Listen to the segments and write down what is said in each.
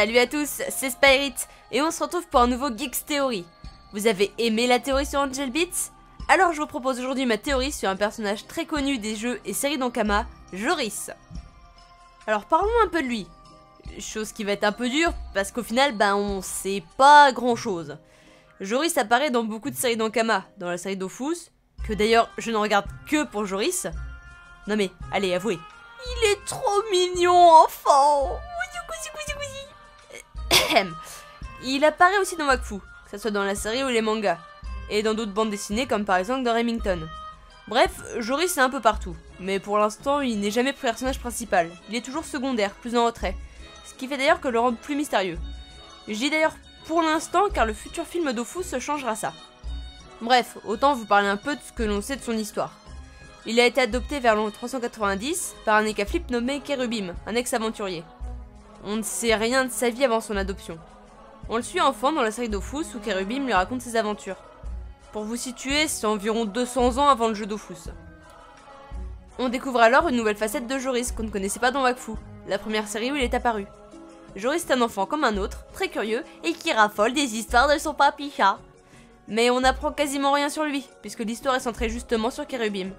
Salut à tous, c'est Spyrit et on se retrouve pour un nouveau Geeks Theory. Vous avez aimé la théorie sur Angel Beats? Alors je vous propose aujourd'hui ma théorie sur un personnage très connu des jeux et séries d'Ankama, Joris. Alors parlons un peu de lui. Chose qui va être un peu dure parce qu'au final on sait pas grand chose. Joris apparaît dans beaucoup de séries d'Ankama, dans la série Dofus, que d'ailleurs je ne regarde que pour Joris. Non mais, allez, avouez. Il est trop mignon, enfant. Il apparaît aussi dans Wakfu, que ce soit dans la série ou les mangas, et dans d'autres bandes dessinées comme par exemple dans Remington. Bref, Joris est un peu partout, mais pour l'instant il n'est jamais personnage principal, il est toujours secondaire, plus en retrait, ce qui fait d'ailleurs que le rend plus mystérieux. Je dis d'ailleurs pour l'instant car le futur film Dofus se changera ça. Bref, autant vous parler un peu de ce que l'on sait de son histoire. Il a été adopté vers l'an 390 par un Ekaflip nommé Kerubim, un ex-aventurier. On ne sait rien de sa vie avant son adoption. On le suit enfant dans la série Dofus où Kerubim lui raconte ses aventures. Pour vous situer, c'est environ 200 ans avant le jeu Dofus. On découvre alors une nouvelle facette de Joris qu'on ne connaissait pas dans Wakfu, la première série où il est apparu. Joris est un enfant comme un autre, très curieux, et qui raffole des histoires de son papy-chat. Mais on n'apprend quasiment rien sur lui, puisque l'histoire est centrée justement sur Kerubim.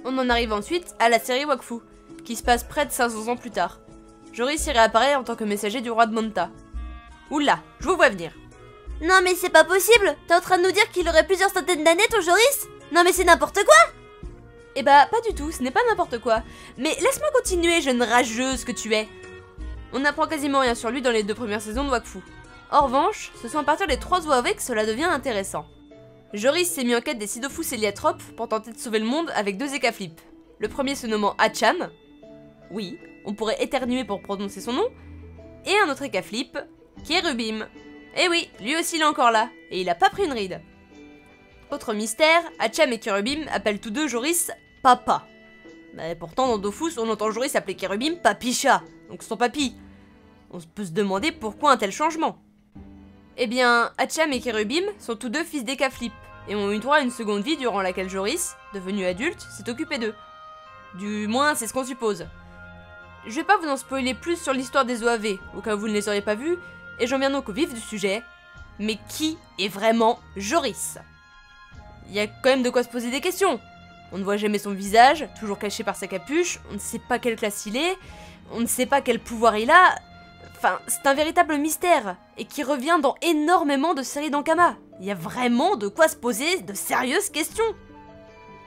On en arrive ensuite à la série Wakfu, qui se passe près de 500 ans plus tard. Joris y réapparaît en tant que messager du roi de Monta. Oula, je vous vois venir. Non mais c'est pas possible. T'es en train de nous dire qu'il aurait plusieurs centaines d'années ton Joris? Non mais c'est n'importe quoi. Eh bah pas du tout, ce n'est pas n'importe quoi. Mais laisse-moi continuer, jeune rageuse que tu es. On n'apprend quasiment rien sur lui dans les 2 premières saisons de Wakfu. En revanche, ce sont à partir des 3 OAV que cela devient intéressant. Joris s'est mis en quête des Sidofus Héliatropes pour tenter de sauver le monde avec 2 Ekaflip. Le premier se nommant Hacham. Oui, on pourrait éternuer pour prononcer son nom. Et un autre Ekaflip, Kerubim. Eh oui, lui aussi il est encore là, et il a pas pris une ride. Autre mystère, Hacham et Kerubim appellent tous deux Joris Papa. Mais pourtant dans Dofus, on entend Joris appeler Kerubim Papy-chat, donc son papy. On peut se demander pourquoi un tel changement. Eh bien, Hacham et Kerubim sont tous deux fils d'Ekaflip, et ont eu droit à une seconde vie durant laquelle Joris, devenu adulte, s'est occupé d'eux. Du moins, c'est ce qu'on suppose. Je vais pas vous en spoiler plus sur l'histoire des OAV, au cas où vous ne les auriez pas vus, et j'en viens donc au vif du sujet. Mais qui est vraiment Joris? Il y a quand même de quoi se poser des questions. On ne voit jamais son visage, toujours caché par sa capuche, on ne sait pas quelle classe il est, on ne sait pas quel pouvoir il a... Enfin, c'est un véritable mystère, et qui revient dans énormément de séries d'Ankama. Il y a vraiment de quoi se poser de sérieuses questions.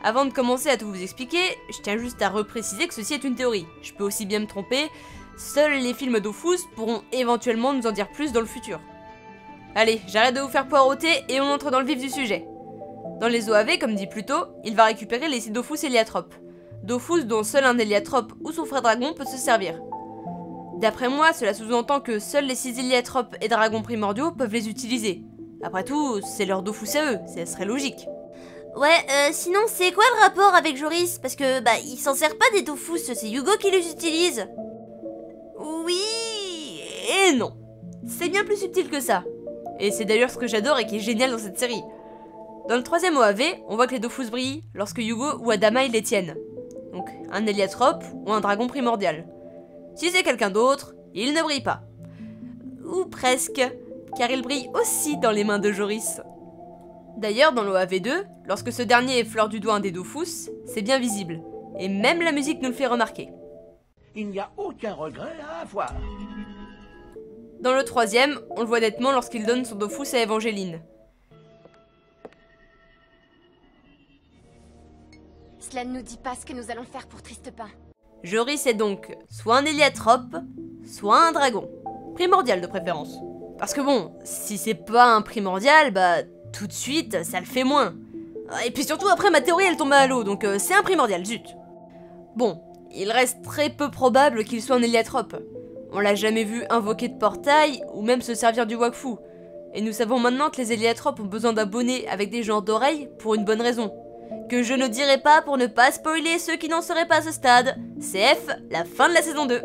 Avant de commencer à tout vous expliquer, je tiens juste à repréciser que ceci est une théorie. Je peux aussi bien me tromper, seuls les films Dofus pourront éventuellement nous en dire plus dans le futur. Allez, j'arrête de vous faire poireauter et on entre dans le vif du sujet. Dans les OAV, comme dit plus tôt, il va récupérer les 6 Dofus Héliatropes. Dofus dont seul un Héliatrope ou son frère dragon peut se servir. D'après moi, cela sous-entend que seuls les 6 Héliatropes et dragons primordiaux peuvent les utiliser. Après tout, c'est leur Dofus à eux, ça serait logique. Ouais, sinon c'est quoi le rapport avec Joris? Parce que, il s'en sert pas des Dofus, c'est Yugo qui les utilise. Oui et non. C'est bien plus subtil que ça. Et c'est d'ailleurs ce que j'adore et qui est génial dans cette série. Dans le 3ème OAV, on voit que les Dofus brillent lorsque Yugo ou Adama ils les tiennent. Donc un Héliatrope ou un dragon primordial. Si c'est quelqu'un d'autre, il ne brille pas. Ou presque, car il brille aussi dans les mains de Joris. D'ailleurs, dans l'OAV2, lorsque ce dernier effleure du doigt un des Dofus, c'est bien visible, et même la musique nous le fait remarquer. Il n'y a aucun regret à avoir. Dans le 3ème, on le voit nettement lorsqu'il donne son Dofus à Evangeline. Cela ne nous dit pas ce que nous allons faire pour Tristepin. Joris est donc soit un Héliatrope, soit un dragon. Primordial de préférence. Parce que bon, si c'est pas un primordial, tout de suite, ça le fait moins. Et puis surtout, après, ma théorie, elle tombe à l'eau, donc c'est un primordial, zut. Bon, il reste très peu probable qu'il soit un Héliatrope. On l'a jamais vu invoquer de portail, ou même se servir du Wakfu. Et nous savons maintenant que les Héliatropes ont besoin d'un bonnet avec des genres d'oreilles pour une bonne raison. Que je ne dirai pas pour ne pas spoiler ceux qui n'en seraient pas à ce stade. CF, la fin de la saison 2.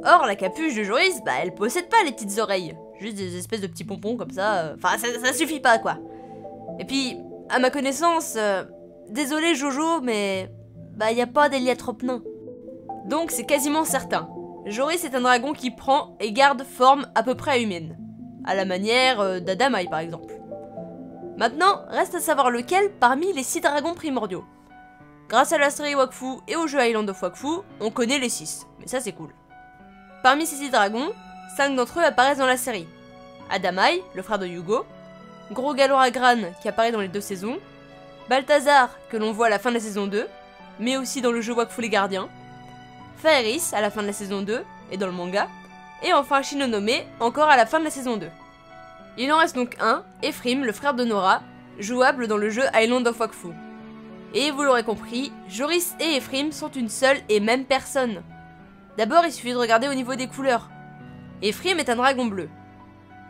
Or, la capuche de Joris, elle possède pas les petites oreilles. Juste des espèces de petits pompons comme ça. Enfin, ça suffit pas, quoi. Et puis, à ma connaissance, désolé Jojo, mais... y a pas d'Héliatrope nain. Donc c'est quasiment certain. Joris est un dragon qui prend et garde forme à peu près humaine, à la manière d'Adamai par exemple. Maintenant, reste à savoir lequel parmi les 6 dragons primordiaux. Grâce à la série Wakfu et au jeu Island of Wakfu, on connaît les 6, mais ça c'est cool. Parmi ces 6 dragons, 5 d'entre eux apparaissent dans la série. Adamai, le frère de Yugo, Gros Galoragran qui apparaît dans les 2 saisons, Balthazar que l'on voit à la fin de la saison 2, mais aussi dans le jeu Wakfu les Gardiens, Faeris à la fin de la saison 2 et dans le manga, et enfin Shinonome encore à la fin de la saison 2. Il en reste donc un, Ephraim, le frère de Nora, jouable dans le jeu Island of Wakfu. Et vous l'aurez compris, Joris et Ephraim sont une seule et même personne. D'abord, il suffit de regarder au niveau des couleurs. Ephraim est un dragon bleu.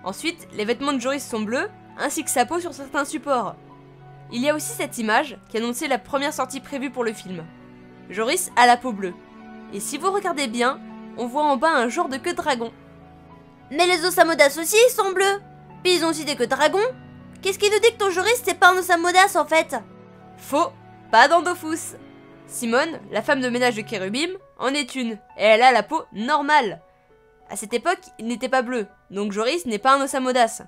Ensuite, les vêtements de Joris sont bleus, ainsi que sa peau sur certains supports. Il y a aussi cette image qui annonçait la première sortie prévue pour le film. Joris a la peau bleue. Et si vous regardez bien, on voit en bas un genre de queue de dragon. Mais les Osamodas aussi, ils sont bleus. Puis ils ont aussi des queues de dragon. Qu'est-ce qui nous dit que ton Joris, c'est pas un Osamodas en fait? Faux, pas dans Dofus. Simone, la femme de ménage de Kérubim, en est une, et elle a la peau normale. À cette époque, il n'était pas bleu, donc Joris n'est pas un Osamodas.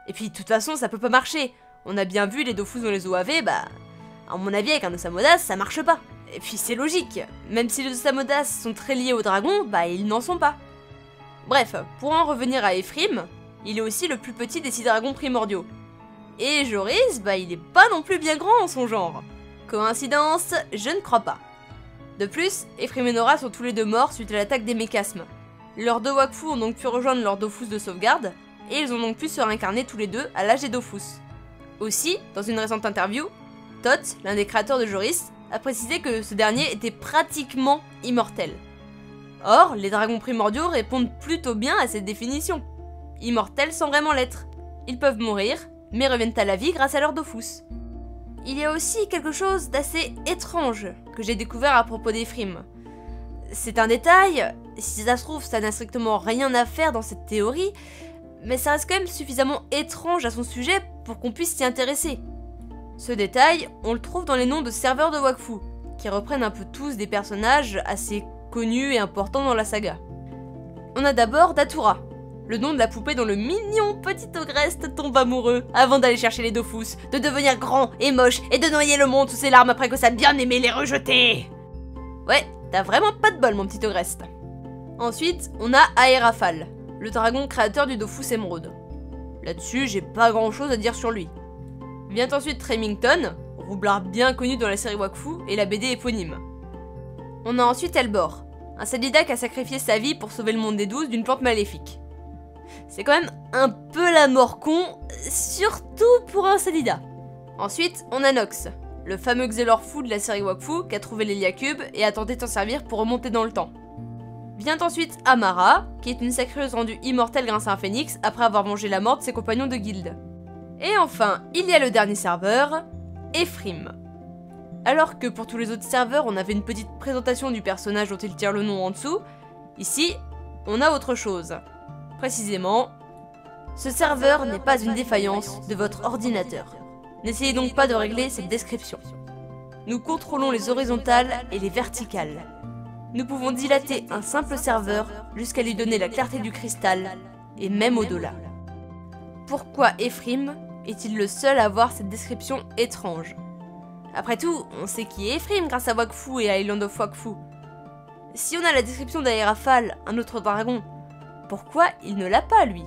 Et puis de toute façon, ça peut pas marcher. On a bien vu les Dofus dans les OAV, bah... à mon avis, avec un Osamodas, ça marche pas. Et puis c'est logique, même si les Osamodas sont très liés aux dragons, bah ils n'en sont pas. Bref, pour en revenir à Ephraim, il est aussi le plus petit des 6 dragons primordiaux. Et Joris, bah il est pas non plus bien grand en son genre. Coïncidence, je ne crois pas. De plus, Ephraim et Nora sont tous les deux morts suite à l'attaque des mécasmes. Leurs 2 Wakfu ont donc pu rejoindre leur Dofus de sauvegarde, et ils ont donc pu se réincarner tous les deux à l'âge des Dofus. Aussi, dans une récente interview, Thoth, l'un des créateurs de Joris, a précisé que ce dernier était pratiquement immortel. Or, les dragons primordiaux répondent plutôt bien à cette définition. Immortels sans vraiment l'être. Ils peuvent mourir, mais reviennent à la vie grâce à leur Dofus. Il y a aussi quelque chose d'assez étrange que j'ai découvert à propos d'Ephraim. C'est un détail, si ça se trouve ça n'a strictement rien à faire dans cette théorie, mais ça reste quand même suffisamment étrange à son sujet pour qu'on puisse s'y intéresser. Ce détail, on le trouve dans les noms de serveurs de Wakfu, qui reprennent un peu tous des personnages assez connus et importants dans la saga. On a d'abord Datura, le nom de la poupée dont le mignon petit Ogreste tombe amoureux avant d'aller chercher les Dofus, de devenir grand et moche et de noyer le monde sous ses larmes après que sa bien-aimée l'ait rejeté. Ouais, t'as vraiment pas de bol mon petit Ogreste. Ensuite, on a Aerafal, le dragon créateur du Dofus Émeraude. Là-dessus, j'ai pas grand-chose à dire sur lui. Vient ensuite Remington, roublard bien connu dans la série Wakfu et la BD éponyme. On a ensuite Elbor, un Salida qui a sacrifié sa vie pour sauver le monde des 12 d'une plante maléfique. C'est quand même un peu la mort con, surtout pour un Salida. Ensuite, on a Nox, le fameux Xelor fou de la série Wakfu qui a trouvé l'Héliacube et a tenté de s'en servir pour remonter dans le temps. Vient ensuite Amara, qui est une sacreuse rendue immortelle grâce à un phénix après avoir vengé la mort de ses compagnons de guilde. Et enfin, il y a le dernier serveur, Ephraim. Alors que pour tous les autres serveurs, on avait une petite présentation du personnage dont il tire le nom en dessous, ici, on a autre chose. Précisément, ce serveur n'est pas une défaillance de votre ordinateur. N'essayez donc pas de régler cette description. Nous contrôlons les horizontales et les verticales. Nous pouvons dilater un simple serveur jusqu'à lui donner la clarté du cristal, et même au-delà. Pourquoi Ephraim est-il le seul à avoir cette description étrange? Après tout, on sait qui est Ephraim grâce à Wakfu et à Island of Wakfu. Si on a la description d'Aerafal, un autre dragon, pourquoi il ne l'a pas lui?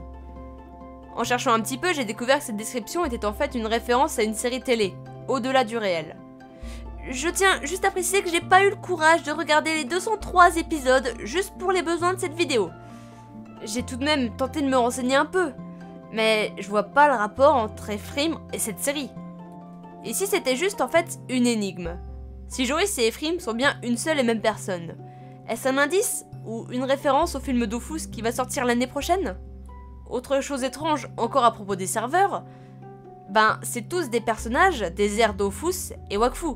En cherchant un petit peu, j'ai découvert que cette description était en fait une référence à une série télé, Au-delà du réel. Je tiens juste à préciser que j'ai pas eu le courage de regarder les 203 épisodes juste pour les besoins de cette vidéo. J'ai tout de même tenté de me renseigner un peu, mais je vois pas le rapport entre Ephraim et cette série. Et si c'était juste en fait une énigme? Si Joris et Ephraim sont bien une seule et même personne, est-ce un indice ou une référence au film Dofus qui va sortir l'année prochaine? Autre chose étrange encore à propos des serveurs, ben c'est tous des personnages des ères Dofus et Wakfu.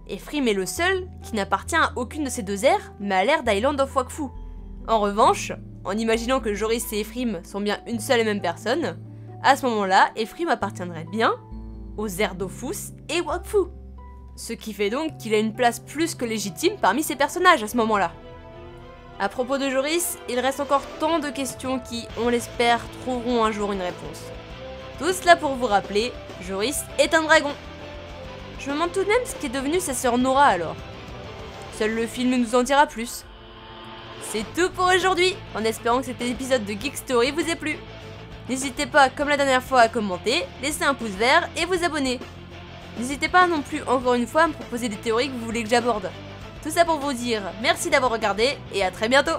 Ephraim est le seul qui n'appartient à aucune de ces deux ères, mais à l'ère d'Island of Wakfu. En revanche, en imaginant que Joris et Ephraim sont bien une seule et même personne, à ce moment-là, Ephraim appartiendrait bien aux ères Dofus et Wakfu. Ce qui fait donc qu'il a une place plus que légitime parmi ces personnages à ce moment-là. À propos de Joris, il reste encore tant de questions qui, on l'espère, trouveront un jour une réponse. Tout cela pour vous rappeler, Joris est un dragon. Je me demande tout de même ce qu'est devenu sa sœur Nora alors. Seul le film nous en dira plus. C'est tout pour aujourd'hui, en espérant que cet épisode de Geek Story vous ait plu. N'hésitez pas, comme la dernière fois, à commenter, laisser un pouce vert et vous abonner. N'hésitez pas non plus, encore une fois, à me proposer des théories que vous voulez que j'aborde. Tout ça pour vous dire merci d'avoir regardé et à très bientôt.